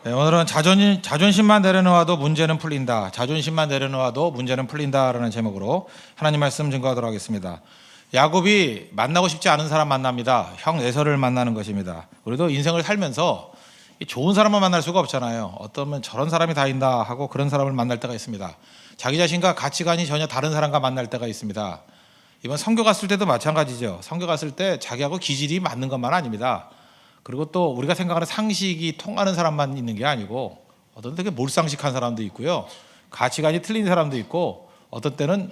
네, 오늘은 자존심만 내려놓아도 문제는 풀린다. 자존심만 내려놓아도 문제는 풀린다라는 제목으로 하나님 말씀 증거하도록 하겠습니다. 야곱이 만나고 싶지 않은 사람 만납니다. 형 에서를 만나는 것입니다. 우리도 인생을 살면서 좋은 사람만 만날 수가 없잖아요. 어쩌면 저런 사람이 다인다 하고 그런 사람을 만날 때가 있습니다. 자기 자신과 가치관이 전혀 다른 사람과 만날 때가 있습니다. 이번 선교 갔을 때도 마찬가지죠. 선교 갔을 때 자기하고 기질이 맞는 것만 아닙니다. 그리고 또 우리가 생각하는 상식이 통하는 사람만 있는 게 아니고 어떤 되게 몰상식한 사람도 있고요. 가치관이 틀린 사람도 있고 어떤 때는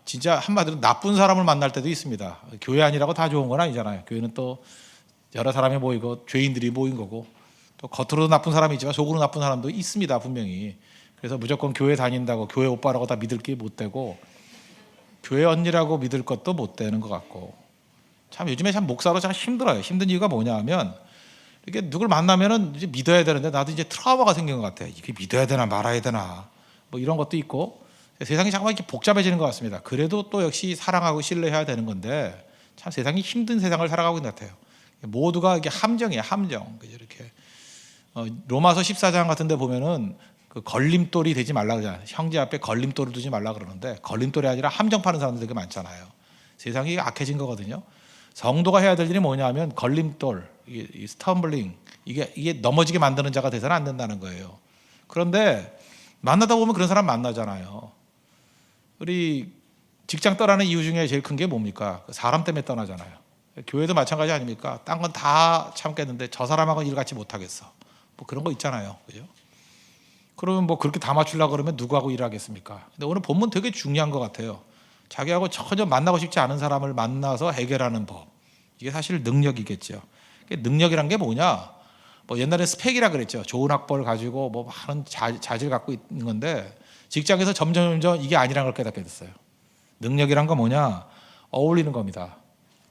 진짜 한마디로 나쁜 사람을 만날 때도 있습니다. 교회 아니라고 다 좋은 건 아니잖아요. 교회는 또 여러 사람이 모이고 죄인들이 모인 거고 또 겉으로도 나쁜 사람이 있지만 속으로 나쁜 사람도 있습니다. 분명히. 그래서 무조건 교회 다닌다고 교회 오빠라고 다 믿을 게 못 되고 교회 언니라고 믿을 것도 못 되는 것 같고 참 요즘에 참 목사로 참 힘들어요. 힘든 이유가 뭐냐 하면 이렇게 누굴 만나면은 이제 믿어야 되는데 나도 이제 트라우마가 생긴 것 같아요. 이게 믿어야 되나 말아야 되나 뭐 이런 것도 있고 세상이 자꾸만 이렇게 복잡해지는 것 같습니다. 그래도 또 역시 사랑하고 신뢰해야 되는 건데 참 세상이 힘든 세상을 살아가고 있는 것 같아요. 모두가 이게 함정이에요. 함정. 이렇게 로마서 14장 같은데 보면은 그 걸림돌이 되지 말라 그러잖아요. 형제 앞에 걸림돌을 두지 말라 그러는데 걸림돌이 아니라 함정 파는 사람들 되게 많잖아요. 세상이 악해진 거거든요. 성도가 해야 될 일이 뭐냐면 걸림돌, 이 스텀블링 이게 넘어지게 만드는 자가 돼서는 안 된다는 거예요. 그런데 만나다 보면 그런 사람 만나잖아요. 우리 직장 떠나는 이유 중에 제일 큰 게 뭡니까? 사람 때문에 떠나잖아요. 교회도 마찬가지 아닙니까? 딴 건 다 참겠는데 저 사람하고는 일 같이 못 하겠어. 뭐 그런 거 있잖아요. 그죠? 그러면 뭐 그렇게 다 맞추려고 그러면 누구하고 일하겠습니까? 근데 오늘 본문 되게 중요한 것 같아요. 자기하고 전혀 만나고 싶지 않은 사람을 만나서 해결하는 법. 이게 사실 능력이겠죠. 능력이란 게 뭐냐? 뭐 옛날에 스펙이라 그랬죠. 좋은 학벌 가지고 뭐 많은 자질 갖고 있는 건데 직장에서 점점 이게 아니란 걸 깨닫게 됐어요. 능력이란 거 뭐냐? 어울리는 겁니다.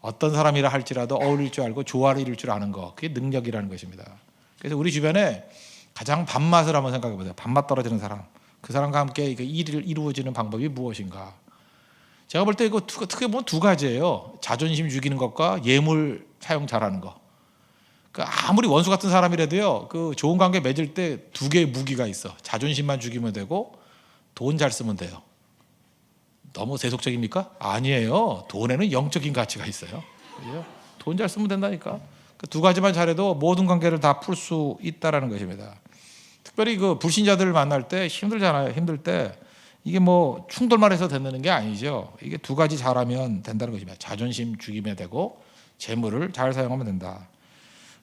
어떤 사람이라 할지라도 어울릴 줄 알고 조화를 이룰 줄 아는 거. 그게 능력이라는 것입니다. 그래서 우리 주변에 가장 밥맛을 한번 생각해 보세요. 밥맛 떨어지는 사람. 그 사람과 함께 일이 이루어지는 방법이 무엇인가? 제가 볼 때 이거 어떻게 보면 두 가지예요. 자존심 죽이는 것과 예물 사용 잘하는 거. 그러니까 아무리 원수 같은 사람이라도요. 그 좋은 관계 맺을 때 두 개의 무기가 있어. 자존심만 죽이면 되고 돈 잘 쓰면 돼요. 너무 세속적입니까? 아니에요. 돈에는 영적인 가치가 있어요. 돈 잘 쓰면 된다니까. 그 두 가지만 잘해도 모든 관계를 다 풀 수 있다라는 것입니다. 특별히 그 불신자들을 만날 때 힘들잖아요. 힘들 때 이게 뭐 충돌만 해서 되는 게 아니죠. 이게 두 가지 잘하면 된다는 것입니다. 자존심 죽이면 되고 재물을 잘 사용하면 된다.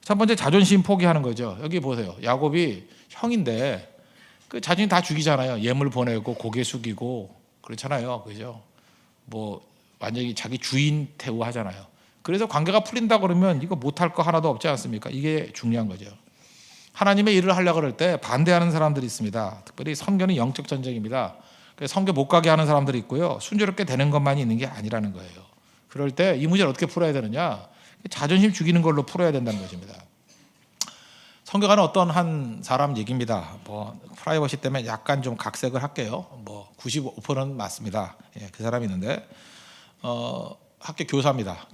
첫 번째 자존심 포기하는 거죠. 여기 보세요. 야곱이 형인데 그 자존심 다 죽이잖아요. 예물 보내고 고개 숙이고 그렇잖아요. 그죠? 뭐 완전히 자기 주인 대우하잖아요. 그래서 관계가 풀린다 그러면 이거 못할 거 하나도 없지 않습니까? 이게 중요한 거죠. 하나님의 일을 하려고 그럴 때 반대하는 사람들이 있습니다. 특별히 선교는 영적 전쟁입니다. 그래서 선교 못 가게 하는 사람들이 있고요. 순조롭게 되는 것만이 있는 게 아니라는 거예요. 그럴 때 이 문제를 어떻게 풀어야 되느냐? 자존심 죽이는 걸로 풀어야 된다는 것입니다. 선교가는 어떤 한 사람 얘기입니다. 뭐 프라이버시 때문에 약간 좀 각색을 할게요. 뭐 95%는 맞습니다. 예, 그 사람이 있는데 학교 교사입니다.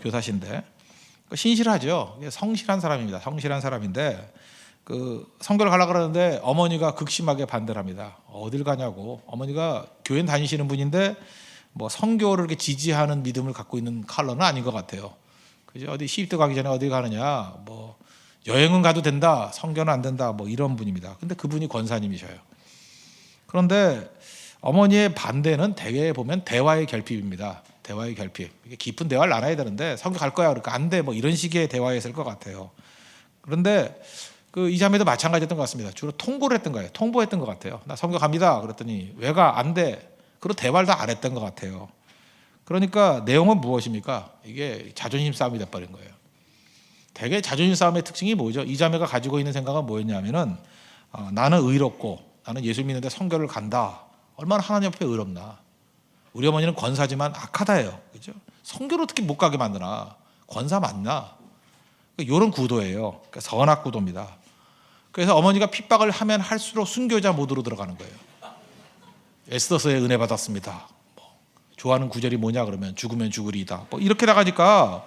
교사신데 신실하죠. 성실한 사람입니다. 성실한 사람인데 그 선교를 가려고 그러는데 어머니가 극심하게 반대를 합니다. 어딜 가냐고. 어머니가 교회 다니시는 분인데 뭐 선교를 이렇게 지지하는 믿음을 갖고 있는 컬러는 아닌 것 같아요. 그죠? 어디 시집도 가기 전에 어디 가느냐. 뭐 여행은 가도 된다. 선교는 안 된다. 뭐 이런 분입니다. 근데 그분이 권사님이셔요. 그런데 어머니의 반대는 대개 보면 대화의 결핍입니다. 대화의 결핍. 이게 깊은 대화를 나눠야 되는데 선교 갈 거야. 그러니까 안 돼. 뭐 이런 식의 대화였을 것 같아요. 그런데 그 이 자매도 마찬가지였던 것 같습니다. 주로 통보를 했던 거예요. 통보했던 것 같아요. 나 선교 갑니다. 그랬더니 왜 가? 안 돼. 그리고 대화를 다 안 했던 것 같아요. 그러니까 내용은 무엇입니까? 이게 자존심 싸움이 돼버린 거예요. 대개 자존심 싸움의 특징이 뭐죠? 이 자매가 가지고 있는 생각은 뭐였냐면은 나는 의롭고 나는 예수 믿는데 선교를 간다. 얼마나 하나님 앞에 의롭나. 우리 어머니는 권사지만 악하다예요. 그죠? 선교를 어떻게 못 가게 만드나. 권사 맞나. 이런 구도예요. 그러니까 선악 구도입니다. 그래서 어머니가 핍박을 하면 할수록 순교자 모드로 들어가는 거예요. 에스더서에 은혜 받았습니다. 뭐, 좋아하는 구절이 뭐냐 그러면 죽으면 죽으리이다. 뭐 이렇게 나가니까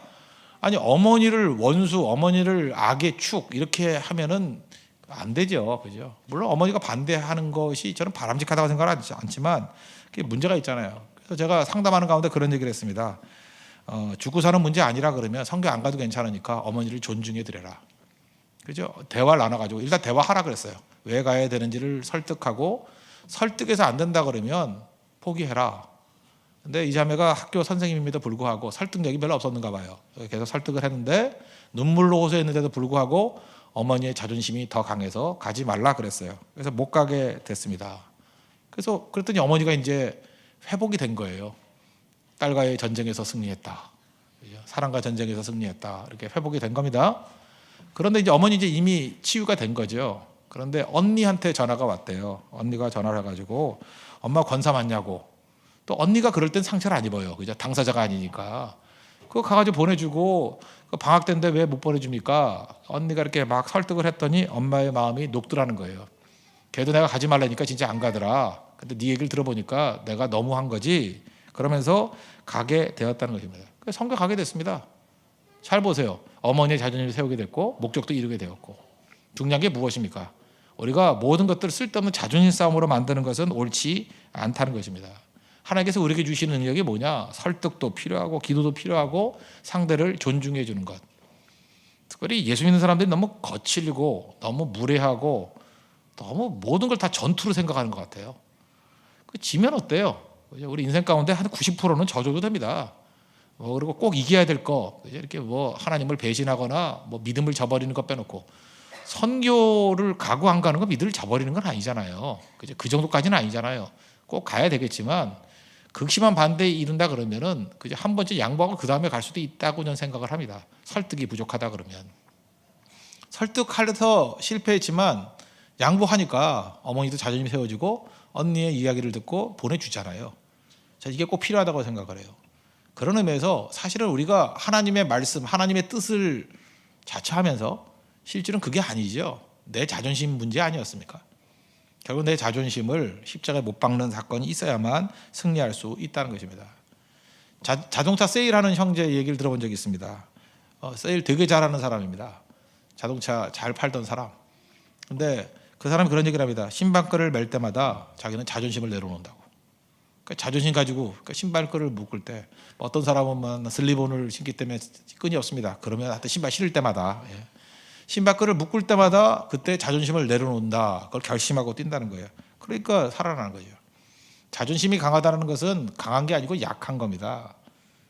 아니 어머니를 원수, 어머니를 악의 축 이렇게 하면은 안 되죠, 그죠? 물론 어머니가 반대하는 것이 저는 바람직하다고 생각하지 않지만 그게 문제가 있잖아요. 그래서 제가 상담하는 가운데 그런 얘기를 했습니다. 죽고 사는 문제 아니라 그러면 성교 안 가도 괜찮으니까 어머니를 존중해 드려라. 그죠? 대화를 나눠가지고 일단 대화하라 그랬어요. 왜 가야 되는지를 설득하고 설득해서 안 된다 그러면 포기해라. 근데 이 자매가 학교 선생님임에도 불구하고 설득력이 별로 없었는가 봐요. 계속 설득을 했는데 눈물로 호소했는데도 불구하고 어머니의 자존심이 더 강해서 가지 말라 그랬어요. 그래서 못 가게 됐습니다. 그래서 그랬더니 어머니가 이제 회복이 된 거예요. 딸과의 전쟁에서 승리했다. 사랑과 전쟁에서 승리했다. 이렇게 회복이 된 겁니다. 그런데 이제 어머니 이제 이미 치유가 된 거죠. 그런데 언니한테 전화가 왔대요. 언니가 전화를 해가지고 엄마 권사 맞냐고. 또 언니가 그럴 땐 상처를 안 입어요. 그죠? 당사자가 아니니까. 그거 가가지고 보내주고 방학 때인데 왜 못 보내줍니까? 언니가 이렇게 막 설득을 했더니 엄마의 마음이 녹더라는 거예요. 걔도 내가 가지 말라니까 진짜 안 가더라. 근데 네 얘기를 들어보니까 내가 너무 한 거지. 그러면서 가게 되었다는 것입니다. 그래서 성교 가게 됐습니다. 잘 보세요. 어머니의 자존심을 세우게 됐고 목적도 이루게 되었고. 중요한 게 무엇입니까? 우리가 모든 것들을 쓸데없는 자존심 싸움으로 만드는 것은 옳지 않다는 것입니다. 하나님께서 우리에게 주시는 능력이 뭐냐? 설득도 필요하고 기도도 필요하고 상대를 존중해 주는 것. 특별히 예수 믿는 사람들이 너무 거칠고 너무 무례하고 너무 모든 걸 다 전투로 생각하는 것 같아요. 지면 어때요? 우리 인생 가운데 한 90%는 저줘도 됩니다. 그리고 꼭 이겨야 될 거, 이렇게 뭐 하나님을 배신하거나 뭐 믿음을 저버리는 것 빼놓고 선교를 가고 안 가는 거 믿음을 저버리는 건 아니잖아요. 그 정도까지는 아니잖아요. 꼭 가야 되겠지만 극심한 반대에 이른다 그러면은 그저 한 번쯤 양보하고 그 다음에 갈 수도 있다고 저는 생각을 합니다. 설득이 부족하다 그러면 설득해서 실패했지만 양보하니까 어머니도 자존심 세워지고 언니의 이야기를 듣고 보내주잖아요. 이게 꼭 필요하다고 생각을 해요. 그런 의미에서 사실은 우리가 하나님의 말씀, 하나님의 뜻을 자처하면서 실질은 그게 아니죠. 내 자존심 문제 아니었습니까? 결국 내 자존심을 십자가에 못 박는 사건이 있어야만 승리할 수 있다는 것입니다. 자동차 세일하는 형제 얘기를 들어본 적이 있습니다. 세일 되게 잘하는 사람입니다. 자동차 잘 팔던 사람. 근데 그 사람이 그런 얘기를 합니다. 신발끈을 멜 때마다 자기는 자존심을 내려놓는다고. 그러니까 자존심 가지고 신발끈을 묶을 때 어떤 사람은 슬리본을 신기 때문에 끈이 없습니다. 그러면 하여튼 신발 신을 때마다 신발끈을 묶을 때마다 그때 자존심을 내려놓는다. 그걸 결심하고 뛴다는 거예요. 그러니까 살아나는 거죠. 자존심이 강하다는 것은 강한 게 아니고 약한 겁니다.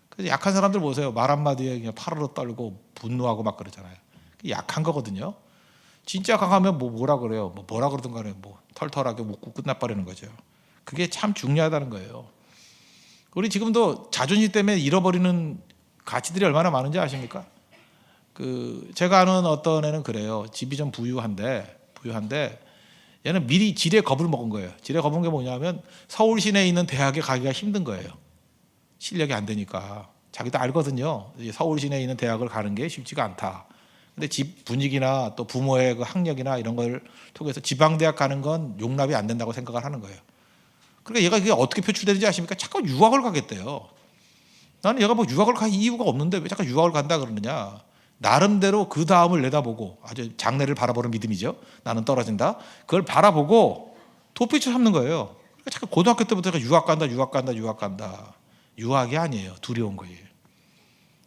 그래서 약한 사람들 보세요. 말 한마디에 그냥 파르르 떨고 분노하고 막 그러잖아요. 약한 거거든요. 진짜 강하면 뭐라 그래요? 뭐라 그러든 간에 털털하게 묶고 끝나버리는 거죠. 그게 참 중요하다는 거예요. 우리 지금도 자존심 때문에 잃어버리는 가치들이 얼마나 많은지 아십니까? 제가 아는 어떤 애는 그래요. 집이 좀 부유한데 얘는 미리 지레 겁을 먹은 거예요. 지레 겁은 게 뭐냐면 서울 시내에 있는 대학에 가기가 힘든 거예요. 실력이 안 되니까. 자기도 알거든요. 서울 시내에 있는 대학을 가는 게 쉽지가 않다. 근데 집 분위기나 또 부모의 그 학력이나 이런 걸 통해서 지방대학 가는 건 용납이 안 된다고 생각을 하는 거예요. 그러니까 얘가 그게 어떻게 표출되는지 아십니까? 자꾸 유학을 가겠대요. 나는 얘가 유학을 갈 이유가 없는데 왜 자꾸 유학을 간다 그러느냐. 나름대로 그 다음을 내다보고 아주 장래를 바라보는 믿음이죠. 나는 떨어진다. 그걸 바라보고 도피처 삼는 거예요. 그러니까 자꾸 고등학교 때부터 유학 간다. 유학이 아니에요. 두려운 거예요.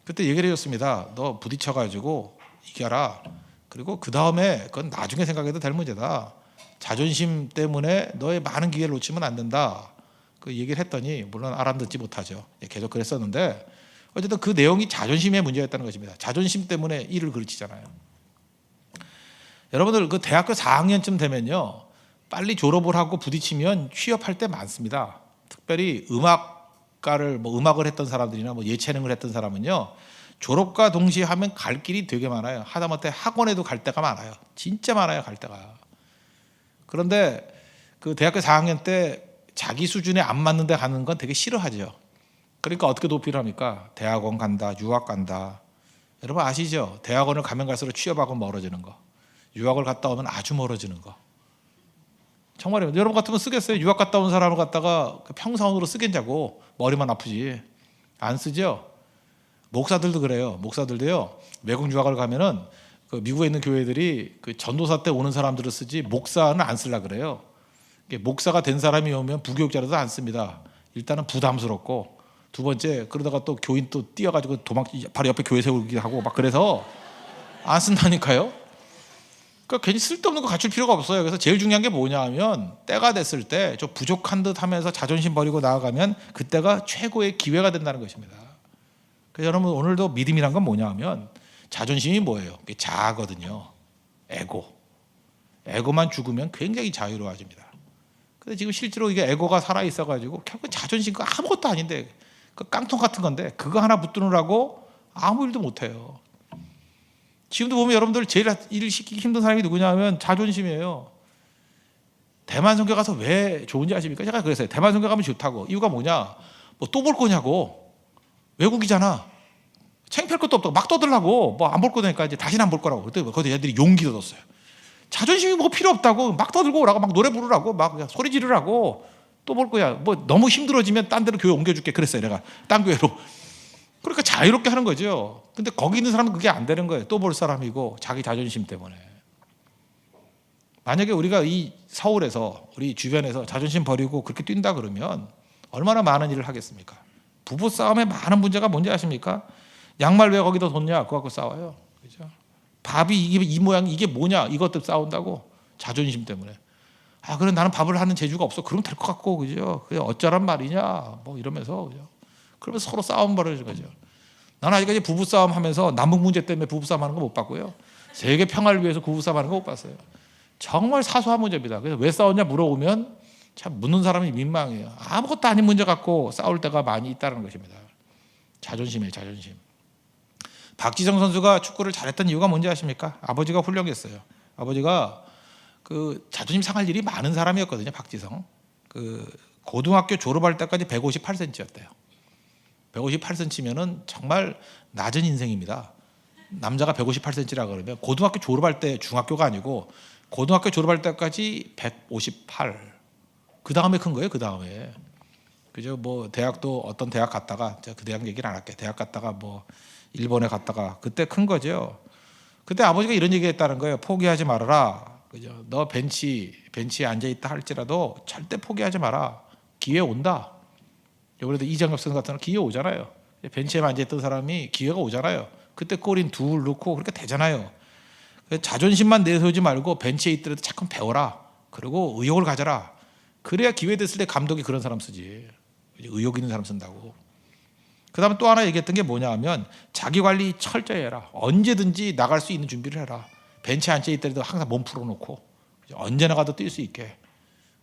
그때 얘기를 해줬습니다. 너 부딪혀가지고 이겨라. 그리고 그 다음에 그건 나중에 생각해도 될 문제다. 자존심 때문에 너의 많은 기회를 놓치면 안 된다. 그 얘기를 했더니 물론 알아듣지 못하죠. 계속 그랬었는데 어쨌든 그 내용이 자존심의 문제였다는 것입니다. 자존심 때문에 일을 그르치잖아요. 여러분들 그 대학교 4학년쯤 되면요. 빨리 졸업을 하고 부딪히면 취업할 때 많습니다. 특별히 음악가를 음악을 했던 사람들이나 예체능을 했던 사람은요. 졸업과 동시에 하면 갈 길이 되게 많아요. 하다못해 학원에도 갈 데가 많아요. 진짜 많아요, 갈 데가. 그런데 그 대학교 4학년 때 자기 수준에 안 맞는 데 가는 건 되게 싫어하죠. 그러니까 어떻게 도피를 합니까? 대학원 간다, 유학 간다. 여러분 아시죠? 대학원을 가면 갈수록 취업하고 멀어지는 거. 유학을 갔다 오면 아주 멀어지는 거. 정말요. 여러분 같으면 쓰겠어요? 유학 갔다 온 사람을 갖다가 평사원으로 쓰겠냐고. 머리만 아프지. 안 쓰죠? 목사들도 그래요. 목사들도요. 외국 유학을 가면은 그 미국에 있는 교회들이 그 전도사 때 오는 사람들을 쓰지 목사는 안 쓰려 그래요. 목사가 된 사람이 오면 부교육자라도 안 씁니다. 일단은 부담스럽고, 두 번째 그러다가 또 교인 또 뛰어가지고 바로 옆에 교회 세우기 하고 막 그래서 안 쓴다니까요. 그러니까 괜히 쓸데없는 거 갖출 필요가 없어요. 그래서 제일 중요한 게 뭐냐 하면 때가 됐을 때 좀 부족한 듯 하면서 자존심 버리고 나아가면 그때가 최고의 기회가 된다는 것입니다. 그래서 여러분 오늘도 믿음이란 건 뭐냐 하면 자존심이 뭐예요? 자아거든요. 에고만 죽으면 굉장히 자유로워집니다. 근데 지금 실제로 이게 에고가 살아있어가지고 결국 자존심과 아무것도 아닌데 그 깡통 같은 건데 그거 하나 붙드느라고 아무 일도 못해요. 지금도 보면 여러분들 제일 일 시키기 힘든 사람이 누구냐 하면 자존심이에요. 대만 선교 가서 왜 좋은지 아십니까? 제가 그랬어요. 대만 선교 가면 좋다고. 이유가 뭐냐? 뭐 또 볼 거냐고. 외국이잖아. 창피할 것도 없다고 막 떠들라고. 뭐 안 볼 거니까 이제 다시는 안 볼 거라고. 그때 거기 애들이 용기를 얻었어요. 자존심이 뭐 필요 없다고 막 떠들고 오라고 막 노래 부르라고 막 소리 지르라고. 또 볼 거야. 뭐 너무 힘들어지면 딴 데로 교회 옮겨줄게. 그랬어요. 내가 딴 교회로. 그러니까 자유롭게 하는 거죠. 근데 거기 있는 사람은 그게 안 되는 거예요. 또 볼 사람이고 자기 자존심 때문에. 만약에 우리가 이 서울에서 우리 주변에서 자존심 버리고 그렇게 뛴다 그러면 얼마나 많은 일을 하겠습니까? 부부싸움의 많은 문제가 뭔지 아십니까? 양말 왜 거기다 뒀냐? 그거 갖고 싸워요. 그죠? 밥이 이 모양 이게 뭐냐? 이것도 싸운다고. 자존심 때문에. 아, 그래 나는 밥을 하는 재주가 없어. 그럼 될 것 같고, 그죠? 그게 어쩌란 말이냐? 뭐 이러면서, 그죠? 그러면서 서로 싸움 벌어지는 거죠. 나는 아직까지 부부싸움 하면서 남북 문제 때문에 부부싸움 하는 거 못 봤고요. 세계 평화를 위해서 부부싸움 하는 거 못 봤어요. 정말 사소한 문제입니다. 그래서 왜 싸웠냐 물어보면 참 묻는 사람이 민망해요. 아무것도 아닌 문제 갖고 싸울 때가 많이 있다는 것입니다. 자존심이에요, 자존심. 박지성 선수가 축구를 잘했던 이유가 뭔지 아십니까? 아버지가 훌륭했어요. 아버지가 그 자존심 상할 일이 많은 사람이었거든요. 박지성. 그 고등학교 졸업할 때까지 158cm였대요. 158cm면은 정말 낮은 인생입니다. 남자가 158cm라 그러면 고등학교 졸업할 때 중학교가 아니고 고등학교 졸업할 때까지 158. 그 다음에 큰 거예요. 그 다음에. 그죠? 뭐 대학도 어떤 대학 갔다가 제가 그 대학 얘기를 안 할게요. 대학 갔다가 뭐 일본에 갔다가 그때 큰 거죠. 그때 아버지가 이런 얘기했다는 거예요. 포기하지 말아라. 그죠? 너 벤치에 앉아 있다 할지라도 절대 포기하지 마라. 기회 온다. 요번에도 이정엽 선수 같은 경우는 기회 오잖아요. 벤치에 앉아 있던 사람이 기회가 오잖아요. 그때 골인 둘 넣고 그렇게 되잖아요. 자존심만 내세우지 말고 벤치에 있더라도 잠깐 배워라. 그리고 의욕을 가져라. 그래야 기회 됐을 때 감독이 그런 사람 쓰지. 의욕 있는 사람 쓴다고. 그 다음에 또 하나 얘기했던 게 뭐냐 하면 자기 관리 철저히 해라. 언제든지 나갈 수 있는 준비를 해라. 벤치에 앉아 있더라도 항상 몸 풀어놓고 언제나 가도 뛸 수 있게.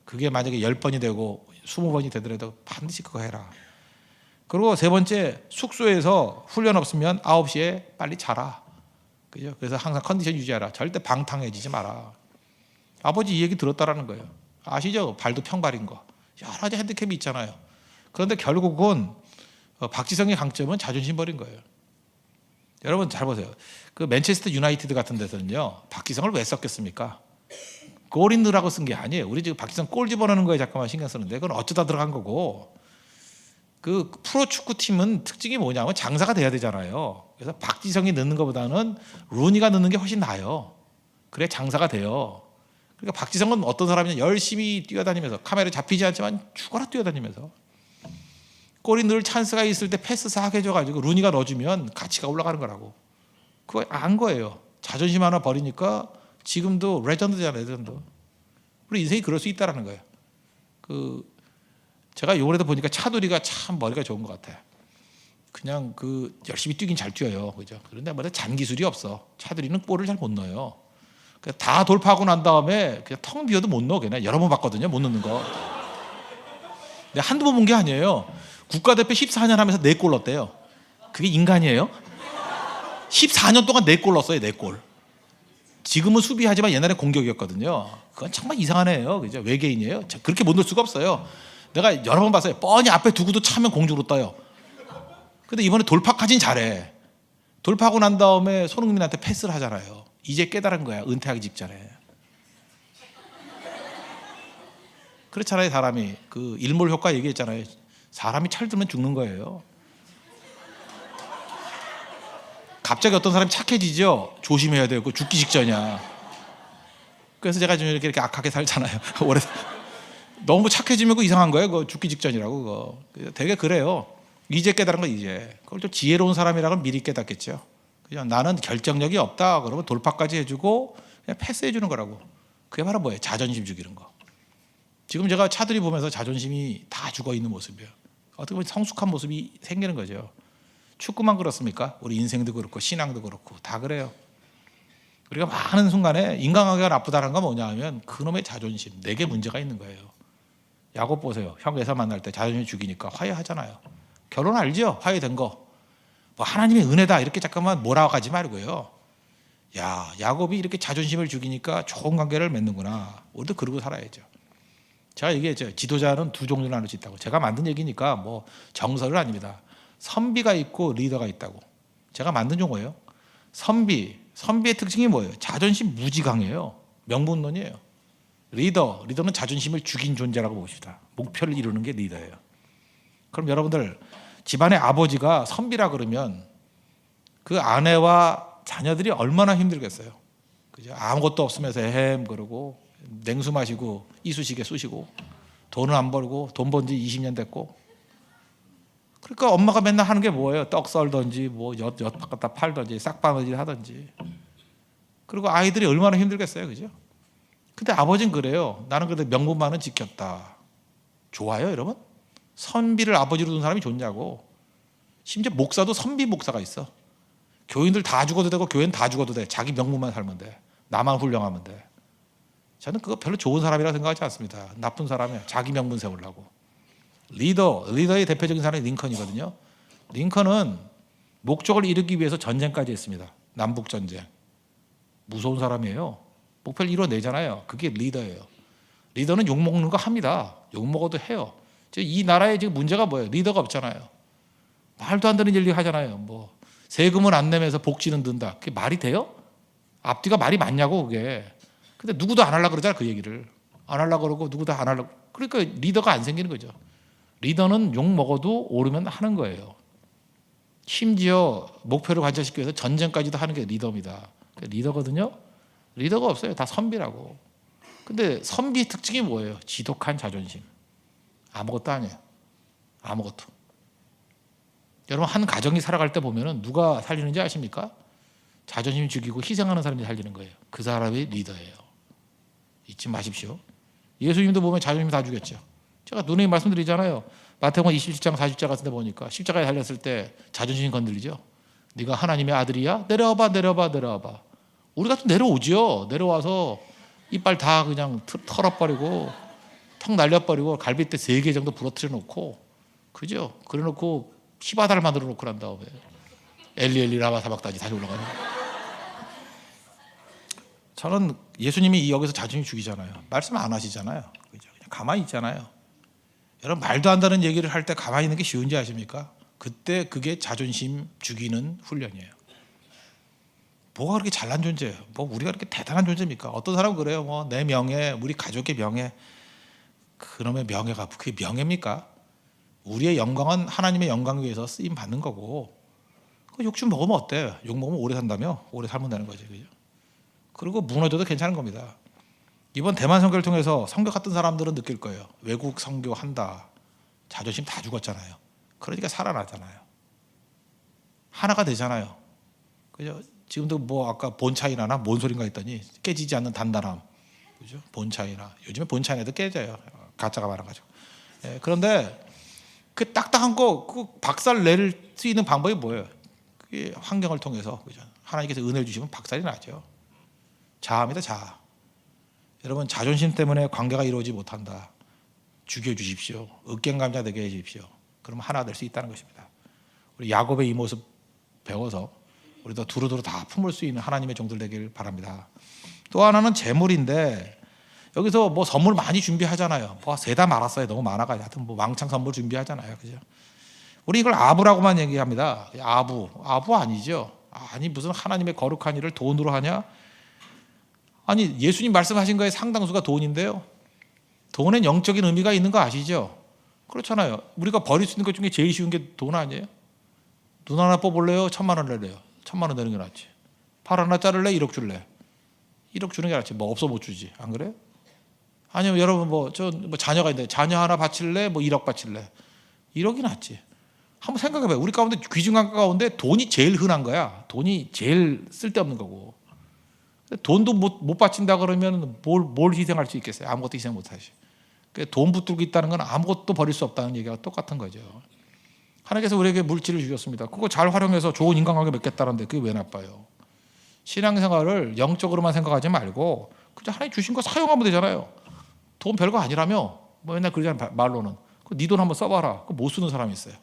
그게 만약에 10번이 되고 20번이 되더라도 반드시 그거 해라. 그리고 세 번째, 숙소에서 훈련 없으면 9시에 빨리 자라. 그죠? 그래서 항상 컨디션 유지하라. 절대 방탕해지지 마라. 아버지 이 얘기 들었다라는 거예요. 아시죠? 발도 평발인 거. 여러 가지 핸디캡이 있잖아요. 그런데 결국은 박지성의 강점은 자존심 버린 거예요. 여러분 잘 보세요. 그 맨체스터 유나이티드 같은 데서는요. 박지성을 왜 썼겠습니까? 골인 넣으라고 쓴 게 아니에요. 우리 지금 박지성 골 집어넣는 거에 잠깐만 신경 쓰는데 그건 어쩌다 들어간 거고. 그 프로축구팀은 특징이 뭐냐면 장사가 돼야 되잖아요. 그래서 박지성이 넣는 것보다는 루니가 넣는 게 훨씬 나아요. 그래 장사가 돼요. 그러니까 박지성은 어떤 사람이냐 열심히 뛰어다니면서 카메라에 잡히지 않지만 죽어라 뛰어다니면서 골이 늘 찬스가 있을 때 패스 싹 해줘가지고 루니가 넣어주면 가치가 올라가는 거라고. 그거 안 거예요. 자존심 하나 버리니까 지금도 레전드잖아요. 레전드. 우리 인생이 그럴 수 있다라는 거예요. 제가 요번에도 보니까 차두리가 참 머리가 좋은 것 같아요. 그냥 열심히 뛰긴 잘 뛰어요. 그죠? 그런데 잔 기술이 없어. 차두리는 볼을 잘 못 넣어요. 다 돌파하고 난 다음에 그냥 텅 비어도 못 넣어. 그냥 여러 번 봤거든요. 못 넣는 거. 근데 한두 번 본 게 아니에요. 국가대표 14년 하면서 4골 넣었대요. 그게 인간이에요? 14년 동안 4골 넣었어요. 4골. 지금은 수비하지만 옛날에 공격이었거든요. 그건 정말 이상한 애예요. 그죠? 외계인이에요. 그렇게 못 넣을 수가 없어요. 내가 여러 번 봤어요. 뻔히 앞에 두고도 차면 공중으로 떠요. 근데 이번에 돌파까지는 잘해. 돌파하고 난 다음에 손흥민한테 패스를 하잖아요. 이제 깨달은 거야. 은퇴하기 직전에. 그렇잖아요. 사람이 일몰 효과 얘기했잖아요. 사람이 철들면 죽는 거예요. 갑자기 어떤 사람이 착해지죠. 조심해야 돼요. 그 죽기 직전이야. 그래서 제가 지금 이렇게 악하게 살잖아요. 오래 너무 착해지면 그 이상한 거예요. 그 죽기 직전이라고. 그거 되게 그래요. 이제 깨달은 거 이제. 그걸 좀 지혜로운 사람이라면 미리 깨닫겠죠. 그냥 나는 결정력이 없다. 그러면 돌파까지 해주고 그냥 패스해 주는 거라고. 그게 바로 뭐예요? 자존심 죽이는 거. 지금 제가 차들이 보면서 자존심이 다 죽어 있는 모습이에요. 어떻게 보면 성숙한 모습이 생기는 거죠. 축구만 그렇습니까? 우리 인생도 그렇고 신앙도 그렇고 다 그래요. 우리가 많은 순간에 인간관계가 나쁘다는 건 뭐냐 하면 그놈의 자존심, 내게 문제가 있는 거예요. 야곱 보세요. 형 에서 만날 때 자존심 죽이니까 화해하잖아요. 결혼 알죠? 화해된 거. 뭐 하나님의 은혜다 이렇게 잠깐만 몰아가지 말고요. 야, 야곱이 이렇게 자존심을 죽이니까 좋은 관계를 맺는구나. 우리도 그러고 살아야죠. 제가 얘기했죠. 지도자는 두 종류로 나눌 수 있다고. 제가 만든 얘기니까 뭐 정설은 아닙니다. 선비가 있고 리더가 있다고. 제가 만든 용어예요. 선비의 특징이 뭐예요? 자존심 무지 강해요. 명분론이에요. 리더는 자존심을 죽인 존재라고 봅시다. 목표를 이루는 게 리더예요. 그럼 여러분들 집안의 아버지가 선비라 그러면 그 아내와 자녀들이 얼마나 힘들겠어요. 그죠? 아무것도 없으면서 그러고 냉수 마시고 이쑤시개 쑤시고 돈은 안 벌고 돈 번 지 20년 됐고. 그러니까 엄마가 맨날 하는 게 뭐예요? 떡 썰든지 뭐 엿 갖다 팔든지 싹바느질 하든지. 그리고 아이들이 얼마나 힘들겠어요. 그죠? 근데 아버지는 그래요. 나는 그래도 명분만은 지켰다. 좋아요, 여러분? 선비를 아버지로 둔 사람이 좋냐고. 심지어 목사도 선비 목사가 있어. 교인들 다 죽어도 되고 교회는 다 죽어도 돼. 자기 명분만 살면 돼. 나만 훌륭하면 돼. 저는 그거 별로 좋은 사람이라고 생각하지 않습니다. 나쁜 사람이야. 자기 명분 세우려고. 리더의 대표적인 사람이 링컨이거든요. 링컨은 목적을 이루기 위해서 전쟁까지 했습니다. 남북전쟁. 무서운 사람이에요. 목표를 이뤄내잖아요. 그게 리더예요. 리더는 욕먹는 거 합니다. 욕먹어도 해요. 이 나라에 지금 문제가 뭐예요? 리더가 없잖아요. 말도 안 되는 일 하잖아요. 뭐 세금은 안 내면서 복지는 든다. 그게 말이 돼요? 앞뒤가 말이 맞냐고 그게. 근데 누구도 안 하려고 그러잖아. 그 얘기를. 안 하려고 그러고 누구도 안 하려고. 그러니까 리더가 안 생기는 거죠. 리더는 욕 먹어도 오르면 하는 거예요. 심지어 목표를 관철시키기 위해서 전쟁까지도 하는 게 리더입니다. 리더거든요. 리더가 없어요. 다 선비라고. 근데 선비 특징이 뭐예요? 지독한 자존심. 아무것도 아니에요. 아무것도. 여러분 한 가정이 살아갈 때 보면은 누가 살리는지 아십니까? 자존심 죽이고 희생하는 사람이 살리는 거예요. 그 사람이 리더예요. 잊지 마십시오. 예수님도 보면 자존심 다 죽였죠. 제가 누누이 말씀드리잖아요. 마태복음 27장 40장 같은 데 보니까 십자가에 달렸을 때 자존심이 건들리죠. 네가 하나님의 아들이야? 내려와봐. 우리 같은 내려오죠. 내려와서 이빨 다 그냥 털어버리고 턱 날려버리고 갈비뼈 3개 정도 부러뜨려 놓고 그죠? 그래 놓고 피바다를 만들어 놓고 난 다음에 엘리 라마 사박다지 다시 올라가요. 저는 예수님이 여기서 자존심 죽이잖아요. 말씀 안 하시잖아요. 그죠? 그냥 가만히 있잖아요. 여러분 말도 안 되는 얘기를 할 때 가만히 있는 게 쉬운지 아십니까? 그때 그게 자존심 죽이는 훈련이에요. 뭐가 그렇게 잘난 존재예요? 뭐 우리가 그렇게 대단한 존재입니까? 어떤 사람은 그래요. 뭐 내 명예, 우리 가족의 명예. 그놈의 명예가 그게 명예입니까? 우리의 영광은 하나님의 영광을 위해서 쓰임 받는 거고. 그 욕 좀 먹으면 어때? 욕 먹으면 오래 산다며? 오래 살면 되는 거죠. 그죠? 그리고 무너져도 괜찮은 겁니다. 이번 대만 선교를 통해서 선교 갔던 사람들은 느낄 거예요. 외국 선교한다. 자존심 다 죽었잖아요. 그러니까 살아나잖아요. 하나가 되잖아요. 그죠? 지금도 뭐 아까 본차이나나 뭔 소린가 했더니 깨지지 않는 단단함. 그죠? 본차이나. 요즘에 본차이나도 깨져요. 가짜가 많아가지고. 예, 그런데 그 딱딱한 거, 그 박살 낼 수 있는 방법이 뭐예요? 그게 환경을 통해서. 그죠? 하나님께서 은혜를 주시면 박살이 나죠. 자아입니다, 자아. 여러분 자존심 때문에 관계가 이루어지지 못한다. 죽여주십시오. 억갱감자 되게 해주십시오. 그러면 하나 될 수 있다는 것입니다. 우리 야곱의 이 모습 배워서 우리도 두루두루 다 품을 수 있는 하나님의 종들 되길 바랍니다. 또 하나는 재물인데 여기서 뭐 선물 많이 준비하잖아요. 뭐 세다 말았어요. 너무 많아가지고 하여튼 뭐 왕창 선물 준비하잖아요. 그죠? 우리 이걸 아부라고만 얘기합니다. 아부 아니죠. 아니 무슨 하나님의 거룩한 일을 돈으로 하냐? 아니 예수님 말씀하신 거에 상당수가 돈인데요. 돈엔 영적인 의미가 있는 거 아시죠? 그렇잖아요. 우리가 버릴 수 있는 것 중에 제일 쉬운 게 돈 아니에요? 눈 하나 뽑을래요? 1,000만 원 내래요. 1,000만 원 내는 게 낫지. 팔 하나 자를래? 1억 줄래? 1억 주는 게 낫지. 뭐 없어 못 주지. 안 그래? 아니면 여러분 뭐 자녀가 있는데 자녀 하나 바칠래? 뭐 1억 바칠래? 1억이 낫지. 한번 생각해봐요. 우리 가운데 귀중한 가운데 돈이 제일 흔한 거야. 돈이 제일 쓸데없는 거고. 돈도 못 바친다 그러면 뭘 희생할 수 있겠어요? 아무것도 희생 못 하시. 돈 붙들고 있다는 건 아무것도 버릴 수 없다는 얘기가 똑같은 거죠. 하나님께서 우리에게 물질을 주셨습니다. 그거 잘 활용해서 좋은 인간관계 맺겠다는데 그게 왜 나빠요? 신앙생활을 영적으로만 생각하지 말고 그냥 하나님 주신 거 사용하면 되잖아요. 돈 별거 아니라며. 뭐 맨날 그러잖아요. 말로는. 네 돈 한번 써봐라. 그거 못 쓰는 사람이 있어요.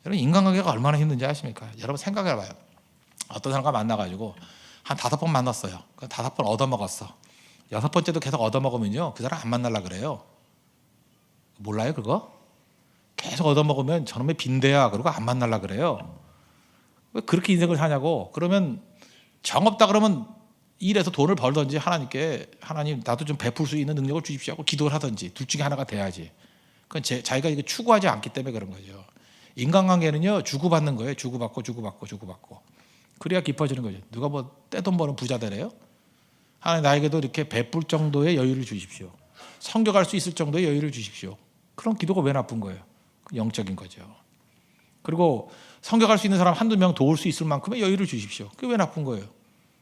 여러분 인간관계가 얼마나 힘든지 아십니까? 여러분 생각해봐요. 어떤 사람과 만나가지고 한 5번 만났어요. 5번 얻어먹었어. 6번째도 계속 얻어먹으면요 그 사람 안 만나려 그래요. 몰라요 그거? 계속 얻어먹으면 저놈의 빈대야 그러고 안 만나려 그래요. 왜 그렇게 인생을 사냐고. 그러면 정 없다 그러면 일해서 돈을 벌든지 하나님께 하나님 나도 좀 베풀 수 있는 능력을 주십시오 하고 기도를 하든지 둘 중에 하나가 돼야지. 그건 자기가 이거 추구하지 않기 때문에 그런 거죠. 인간관계는요 주고받는 거예요. 주고받고 그래야 깊어지는 거죠. 누가 뭐 떼돈 버는 부자 되래요? 하나님 나에게도 이렇게 베풀 정도의 여유를 주십시오. 성격할 수 있을 정도의 여유를 주십시오. 그런 기도가 왜 나쁜 거예요? 영적인 거죠. 그리고 성격할 수 있는 사람 한두 명 도울 수 있을 만큼의 여유를 주십시오. 그게 왜 나쁜 거예요?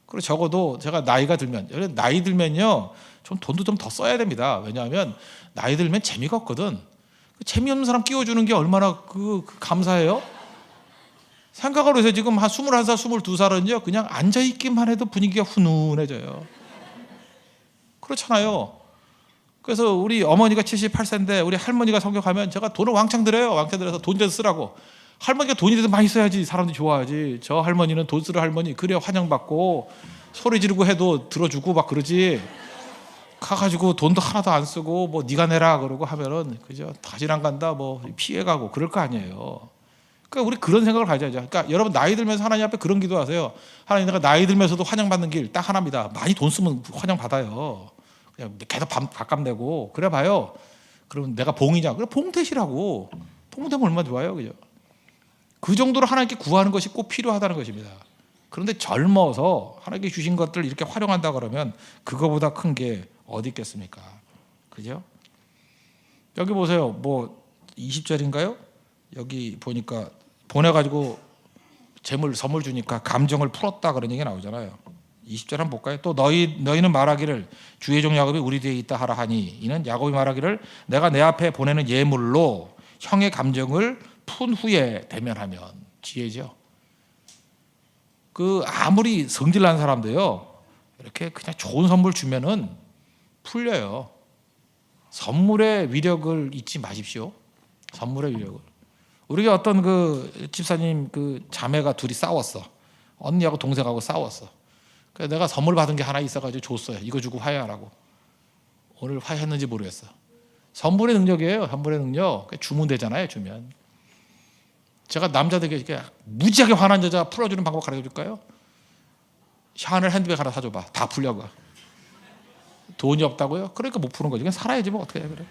그리고 적어도 제가 나이가 들면요 좀 돈도 좀 더 써야 됩니다. 왜냐하면 나이 들면 재미가 없거든. 재미없는 사람 끼워주는 게 얼마나 감사해요? 생각으로 해서 지금 한 21살, 22살은요 그냥 앉아있기만 해도 분위기가 훈훈해져요. 그렇잖아요. 그래서 우리 어머니가 78세인데 우리 할머니가 성격하면 제가 돈을 왕창 드려요. 왕창 들여서 돈 좀 쓰라고. 할머니가 돈이 더 많이 써야지 사람들이 좋아하지. 저 할머니는 돈 쓰는 할머니 그래야 환영받고 소리 지르고 해도 들어주고 막 그러지. 가가지고 돈도 하나도 안 쓰고 뭐 네가 내라 그러고 하면은 그죠 다시 안 간다 뭐 피해가고 그럴 거 아니에요. 그러니까 우리 그런 생각을 가져야죠. 그러니까 여러분 나이 들면서 하나님 앞에 그런 기도하세요. 하나님 내가 나이 들면서도 환영받는 길 딱 하나입니다. 많이 돈 쓰면 환영받아요. 그냥 계속 밥값 내고 그래 봐요. 그러면 내가 봉이냐? 그래 봉 대시라고. 봉 되면 얼마나 좋아요, 그죠? 그 정도로 하나님께 구하는 것이 꼭 필요하다는 것입니다. 그런데 젊어서 하나님께 주신 것들 이렇게 활용한다 그러면 그거보다 큰 게 어디 있겠습니까? 그죠? 여기 보세요. 뭐 20절인가요? 여기 보니까 보내가지고 선물 주니까 감정을 풀었다 그런 얘기 나오잖아요. 20절 한번 볼까요? 또 너희는 말하기를 주의 종 야곱이 우리 뒤에 있다 하라 하니 이는 야곱이 말하기를 내가 내 앞에 보내는 예물로 형의 감정을 푼 후에 대면하면. 지혜죠. 아무리 성질난 사람도요 이렇게 그냥 좋은 선물 주면은 풀려요. 선물의 위력을 잊지 마십시오. 선물의 위력을. 우리가 어떤 집사님 자매가 둘이 싸웠어. 언니하고 동생하고 싸웠어. 그래서 내가 선물 받은 게 하나 있어가지고 줬어요. 이거 주고 화해하라고. 오늘 화해했는지 모르겠어. 선물의 능력이에요. 선물의 능력. 주면 되잖아요. 주면. 제가 남자들에게 무지하게 화난 여자 풀어주는 방법 가르쳐줄까요? 샤넬 핸드백 하나 사줘봐. 다 풀려가. 돈이 없다고요? 그러니까 못 푸는 거지. 그냥 살아야지 뭐 어떻게 해 그래.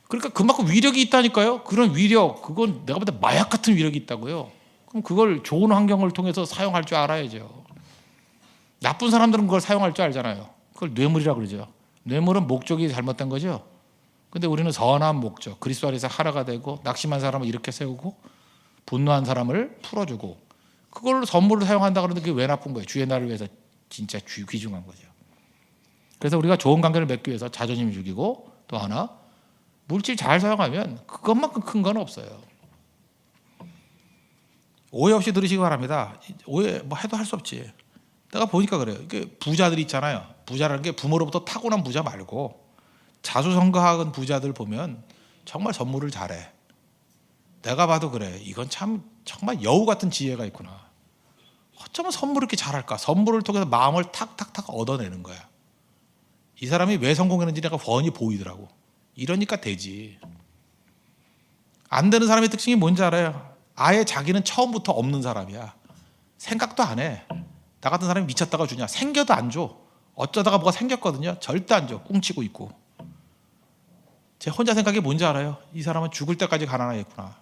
그러니까 그만큼 위력이 있다니까요. 그런 위력, 그건 내가 볼 때 마약 같은 위력이 있다고요. 그럼 그걸 좋은 환경을 통해서 사용할 줄 알아야죠. 나쁜 사람들은 그걸 사용할 줄 알잖아요. 그걸 뇌물이라고 그러죠. 뇌물은 목적이 잘못된 거죠. 근데 우리는 선한 목적, 그리스도 안에서 하나가 되고 낙심한 사람을 일으켜 세우고 분노한 사람을 풀어주고 그걸 선물로 사용한다 그러는데 그게 왜 나쁜 거예요? 주의 날을 위해서 진짜 귀중한 거죠. 그래서 우리가 좋은 관계를 맺기 위해서 자존심 죽이고 또 하나 물질 잘 사용하면 그것만큼 큰 건 없어요. 오해 없이 들으시기 바랍니다. 오해 뭐 해도 할 수 없지. 내가 보니까 그래요. 이게 부자들이 있잖아요. 부자라는 게 부모로부터 타고난 부자 말고 자수성가한 부자들 보면 정말 선물을 잘해. 내가 봐도 그래. 이건 참 정말 여우 같은 지혜가 있구나. 어쩌면 선물을 이렇게 잘할까? 선물을 통해서 마음을 탁탁탁 얻어내는 거야. 이 사람이 왜 성공했는지 내가 훤히 보이더라고. 이러니까 되지. 안 되는 사람의 특징이 뭔지 알아요? 아예 자기는 처음부터 없는 사람이야. 생각도 안 해. 나 같은 사람이 미쳤다가 주냐? 생겨도 안 줘. 어쩌다가 뭐가 생겼거든요. 절대 안 줘. 꿍치고 있고. 제 혼자 생각이 뭔지 알아요? 이 사람은 죽을 때까지 가난하겠구나.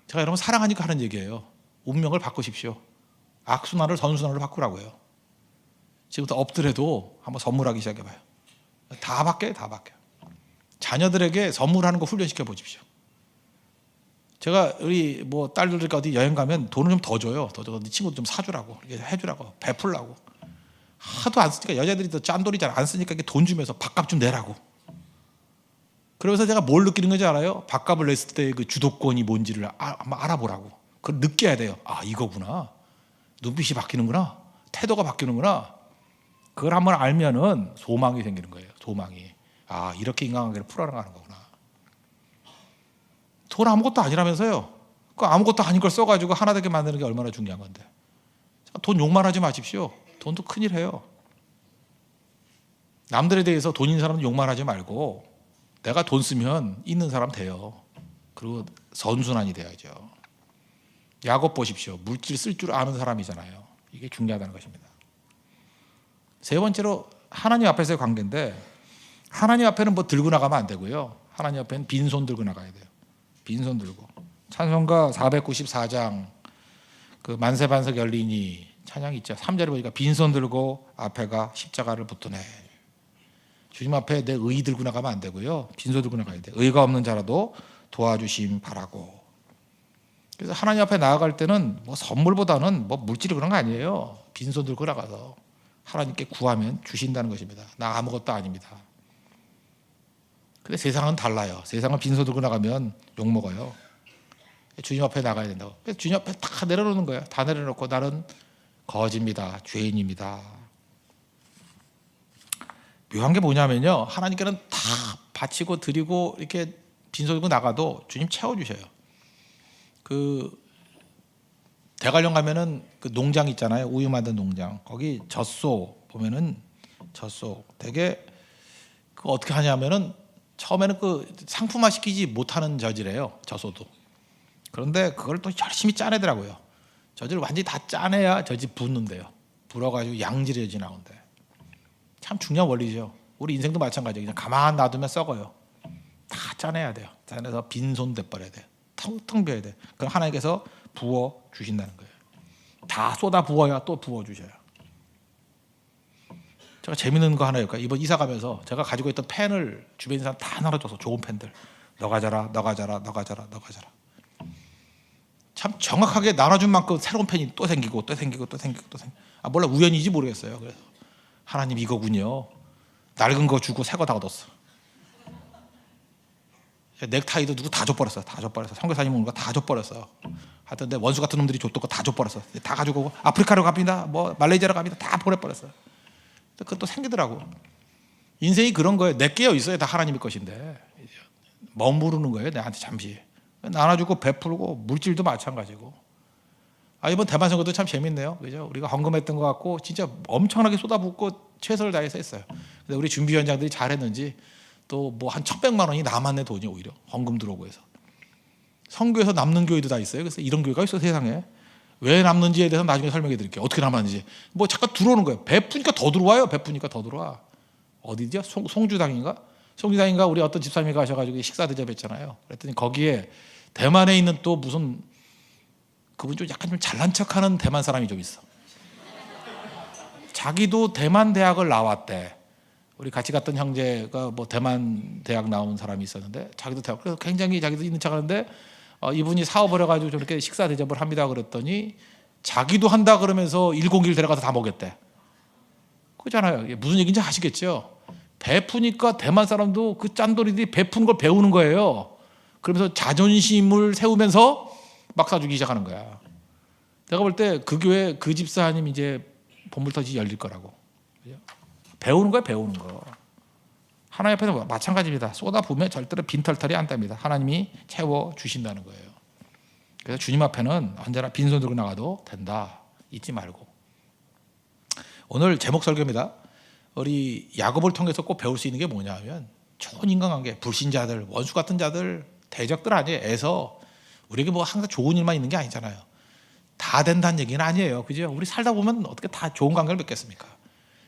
제가 여러분 사랑하니까 하는 얘기예요. 운명을 바꾸십시오. 악순환을 선순환으로 바꾸라고요. 지금부터 엎드려도 한번 선물하기 시작해봐요. 다 바뀌어요. 다 바뀌어요. 자녀들에게 선물하는 거 훈련시켜 보십시오. 제가 우리 뭐 딸들과 어디 여행 가면 돈을 좀 더 줘요. 더 줘. 네 친구도 좀 사주라고, 이렇게 해주라고, 베풀라고. 하도 안 쓰니까 여자들이 더 짠돌이 잘 안 쓰니까 이렇게 돈 주면서 밥값 좀 내라고. 그러면서 제가 뭘 느끼는 건지 알아요? 밥값을 냈을 때 그 주도권이 뭔지를 한번 알아보라고. 그걸 느껴야 돼요. 아, 이거구나. 눈빛이 바뀌는구나. 태도가 바뀌는구나. 그걸 한번 알면은 소망이 생기는 거예요. 소망이. 아, 이렇게 인간관계를 풀어나가는 거구나. 돈 아무것도 아니라면서요. 그 아무것도 아닌 걸 써가지고 하나 되게 만드는 게 얼마나 중요한 건데. 돈 욕만 하지 마십시오. 돈도 큰일해요. 남들에 대해서 돈 있는 사람은 욕만 하지 말고 내가 돈 쓰면 있는 사람 돼요. 그리고 선순환이 돼야죠. 야곱 보십시오. 물질 쓸 줄 아는 사람이잖아요. 이게 중요하다는 것입니다. 세 번째로 하나님 앞에서의 관계인데, 하나님 앞에는 뭐 들고 나가면 안 되고요. 하나님 앞에는 빈손 들고 나가야 돼요. 빈손 들고. 찬송가 494장 그 만세 반석 열리니 찬양 있죠. 3절에 보니까 빈손 들고 앞에가 십자가를 붙드네. 주님 앞에 내 의 들고 나가면 안 되고요. 빈손 들고 나가야 돼요. 의가 없는 자라도 도와주심 바라고. 그래서 하나님 앞에 나아갈 때는 뭐 선물보다는 뭐 물질이 그런 거 아니에요. 빈손 들고 나가서 하나님께 구하면 주신다는 것입니다. 나 아무것도 아닙니다. 근데 세상은 달라요. 세상은 빈손 들고 나가면 욕먹어요. 주님 앞에 나가야 된다고. 그래서 주님 앞에 다 내려놓는 거예요. 다 내려놓고 나는 거지입니다. 죄인입니다. 묘한 게 뭐냐면요. 하나님께는 다 바치고 드리고 이렇게 빈손 들고 나가도 주님 채워주셔요. 그 대관령 가면은 그 농장 있잖아요. 우유 만든 농장. 거기 젖소 보면은 젖소 되게 그 어떻게 하냐면은 처음에는 그 상품화 시키지 못하는 젖이래요. 젖소도. 그런데 그걸 또 열심히 짜내더라고요. 젖을 완전히 다 짜내야 젖이 붙는데요. 불어가지고 양질의 젖이 나온대. 참 중요한 원리죠. 우리 인생도 마찬가지예요. 그냥 가만 놔두면 썩어요. 다 짜내야 돼요. 짜내서 빈손 돼버려야 돼요. 텅텅 비어야 돼. 그럼 하나님께서 부어 주신다는 거예요. 다 쏟아 부어야 또 부어 주셔요. 제가 재밌는 거 하나 해볼까요? 이번 이사 가면서 제가 가지고 있던 펜을 주변 사람 다 나눠줘서 좋은 펜들. 너 가져라, 너 가져라, 너 가져라, 너 가져라. 참 정확하게 나눠준 만큼 새로운 펜이 또 생기고 또 생기고 또 생기고 또 생기고. 아, 몰라 우연인지 모르겠어요. 그래서 하나님 이거군요. 낡은 거 주고 새 거 다 얻었어. 넥타이도 누구 다 줘버렸어. 다 줘버렸어. 선교사님 오는 거 다 줘버렸어. 하여튼 내 원수 같은 놈들이 줬던 거 다 줘버렸어. 다 가지고 오고 아프리카로 갑니다. 뭐 말레이시아로 갑니다. 다 보내버렸어. 그것도 생기더라고. 인생이 그런 거예요. 내게어 있어야 다 하나님의 것인데 머무르는 거예요. 내한테 잠시 나눠주고 베풀고 물질도 마찬가지고. 아, 이번 대만 선거도 참 재밌네요. 그죠? 우리가 헌금했던 것 같고 진짜 엄청나게 쏟아붓고 최선을 다해서 했어요. 근데 우리 준비위원장들이 잘했는지 또 뭐 한 1,100만 원이 남았네. 돈이 오히려 헌금 들어오고 해서 선교에서 남는 교회도 다 있어요. 그래서 이런 교회가 있어 세상에. 왜 남는지에 대해서 나중에 설명해 드릴게요. 어떻게 남았는지. 뭐 잠깐 들어오는 거예요. 베푸니까 더 들어와요. 베푸니까 더 들어와. 어디죠? 송주당인가? 송주당인가? 우리 어떤 집사님이 가셔가지고 식사 대접했잖아요. 그랬더니 거기에 대만에 있는 또 무슨 그분 좀 약간 좀 잘난 척하는 대만 사람이 좀 있어. 자기도 대만 대학을 나왔대. 우리 같이 갔던 형제가 뭐 대만 대학 나온 사람이 있었는데 자기도 대학 그래서 굉장히 자기도 있는 척하는데 이분이 사업을 해가지고 저렇게 식사 대접을 합니다 그랬더니 자기도 한다 그러면서 101 데려가서 다 먹였대. 그잖아요. 무슨 얘기인지 아시겠죠? 베푸니까 대만 사람도 그 짠돌이들이 베푸는 걸 배우는 거예요. 그러면서 자존심을 세우면서 막 사주기 시작하는 거야. 내가 볼 때 그 교회 그 집사님 이제 본물터지 열릴 거라고. 배우는 거야, 배우는 거. 하나님 앞에서 마찬가지입니다. 쏟아부으면 절대로 빈털털이 안 됩니다. 하나님이 채워 주신다는 거예요. 그래서 주님 앞에는 언제나 빈손 들고 나가도 된다. 잊지 말고. 오늘 제목 설교입니다. 우리 야곱을 통해서 꼭 배울 수 있는 게 뭐냐면 좋은 인간관계, 불신자들, 원수 같은 자들, 대적들 아니에요. 애서 우리에게 뭐 항상 좋은 일만 있는 게 아니잖아요. 다 된다는 얘기는 아니에요. 그죠? 우리 살다 보면 어떻게 다 좋은 관계를 맺겠습니까?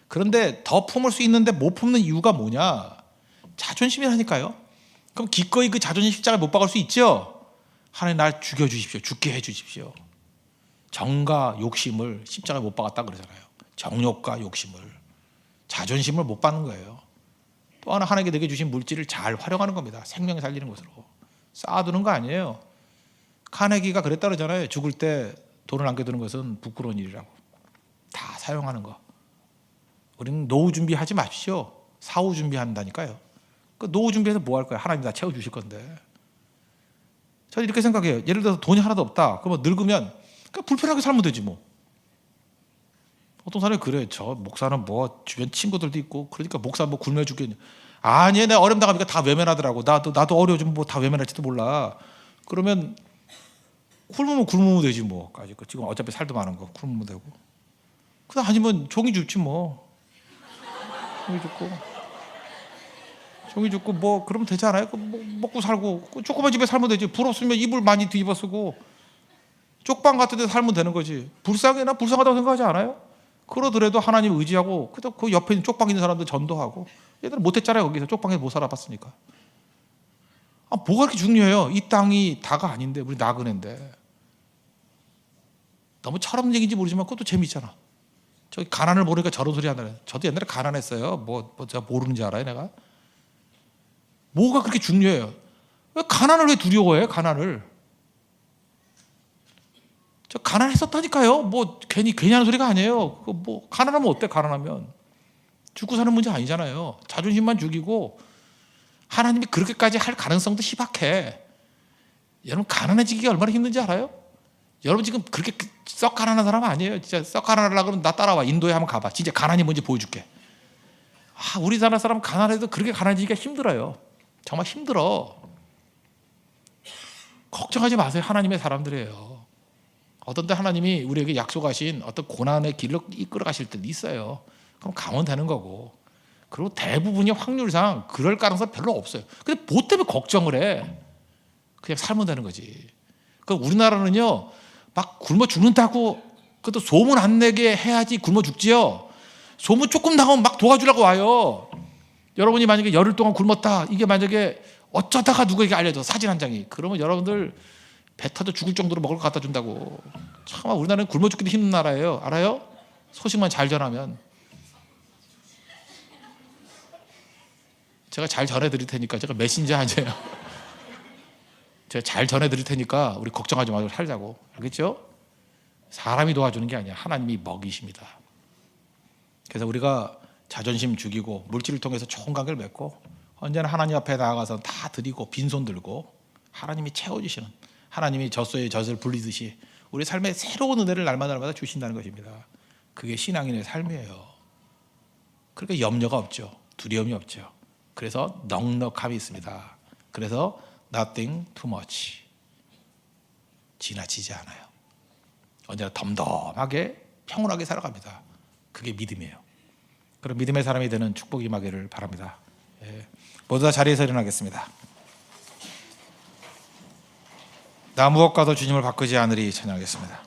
그런데 더 품을 수 있는데 못 품는 이유가 뭐냐? 자존심이라니까요. 그럼 기꺼이 그 자존심 십자가를 못 박을 수 있죠? 하나님 날 죽여주십시오. 죽게 해주십시오. 정과 욕심을 십자가에 못 박았다 그러잖아요. 정욕과 욕심을, 자존심을 못 받는 거예요. 또 하나 하나님께 내게 주신 물질을 잘 활용하는 겁니다. 생명 살리는 것으로 쌓아두는 거 아니에요. 카네기가 그랬다 그러잖아요. 죽을 때 돈을 남겨두는 것은 부끄러운 일이라고. 다 사용하는 거. 우리는 노후 준비하지 마십시오. 사후 준비한다니까요. 그 노후 준비해서 뭐 할 거예요? 하나님 다 채워주실 건데. 저는 이렇게 생각해요. 예를 들어서 돈이 하나도 없다. 그러면 늙으면 그러니까 불편하게 살면 되지 뭐. 어떤 사람이 그래. 저 목사는 뭐 주변 친구들도 있고 그러니까 목사 뭐 굶어 죽겠냐. 아니, 내가 어려움 당하니까 다 외면하더라고. 나도 어려워지면 뭐 다 외면할지도 몰라. 그러면 굶으면 되지 뭐. 지금 어차피 살도 많은 거 굶으면 되고. 그다음 아니면 종이 줍지 뭐. 종이 줍고 뭐 그러면 되지 않아요? 뭐 먹고 살고 조그만 집에 살면 되지. 불 없으면 이불 많이 뒤집어 쓰고 쪽방 같은 데 살면 되는 거지. 불쌍해나 불쌍하다고 생각하지 않아요? 그러더라도 하나님 의지하고 그 옆에 있는 쪽방 있는 사람들 전도하고. 얘들은 못했잖아요. 거기서 쪽방에서 못 살아봤으니까. 뭐가 그렇게 중요해요? 이 땅이 다가 아닌데 우리 나그네인데. 너무 철없는 얘기인지 모르지만 그것도 재미있잖아. 저기 가난을 모르니까 저런 소리 한다. 저도 옛날에 가난했어요. 뭐 제가 모르는지 알아요 내가? 뭐가 그렇게 중요해요? 가난을 왜 두려워해? 가난을. 저 가난했었다니까요. 뭐 괜히 하는 소리가 아니에요. 뭐 가난하면 어때? 가난하면 죽고 사는 문제 아니잖아요. 자존심만 죽이고 하나님이 그렇게까지 할 가능성도 희박해. 여러분 가난해지기가 얼마나 힘든지 알아요? 여러분 지금 그렇게 썩 가난한 사람 아니에요. 진짜 썩 가난하려고 그러면 나 따라와. 인도에 한번 가봐. 진짜 가난이 뭔지 보여줄게. 우리나라 사람 가난해도 그렇게 가난해지기가 힘들어요. 정말 힘들어. 걱정하지 마세요. 하나님의 사람들이에요. 어떤 때 하나님이 우리에게 약속하신 어떤 고난의 길로 이끌어 가실 때도 있어요. 그럼 가면 되는 거고. 그리고 대부분이 확률상 그럴 가능성 별로 없어요. 근데 뭐 때문에 걱정을 해? 그냥 살면 되는 거지. 그러니까 우리나라는요, 막 굶어 죽는다고 그것도 소문 안 내게 해야지 굶어 죽지요. 소문 조금 나오면 막 도와주려고 와요. 여러분이 만약에 열흘 동안 굶었다. 이게 만약에 어쩌다가 누구에게 알려줘. 사진 한 장이. 그러면 여러분들 배 터져 죽을 정도로 먹을 거 갖다 준다고. 참 우리나라는 굶어 죽기도 힘든 나라예요. 알아요? 소식만 잘 전하면. 제가 잘 전해드릴 테니까. 제가 메신저 아니에요. 제가 잘 전해드릴 테니까 우리 걱정하지 말고 살자고. 알겠죠? 사람이 도와주는 게 아니야. 하나님이 먹이십니다. 그래서 우리가 자존심 죽이고 물질을 통해서 좋은 관계를 맺고 언제나 하나님 앞에 나아가서 다 드리고 빈손 들고 하나님이 채워주시는, 하나님이 젖소에 젖을 불리듯이 우리 삶에 새로운 은혜를 날마다 주신다는 것입니다. 그게 신앙인의 삶이에요. 그러니까 염려가 없죠. 두려움이 없죠. 그래서 넉넉함이 있습니다. 그래서 nothing too much. 지나치지 않아요. 언제나 덤덤하게 평온하게 살아갑니다. 그게 믿음이에요. 그런 믿음의 사람이 되는 축복이 임하기를 바랍니다. 모두 다 자리에서 일어나겠습니다. 나 무엇과도 주님을 바꾸지 않으리 찬양하겠습니다.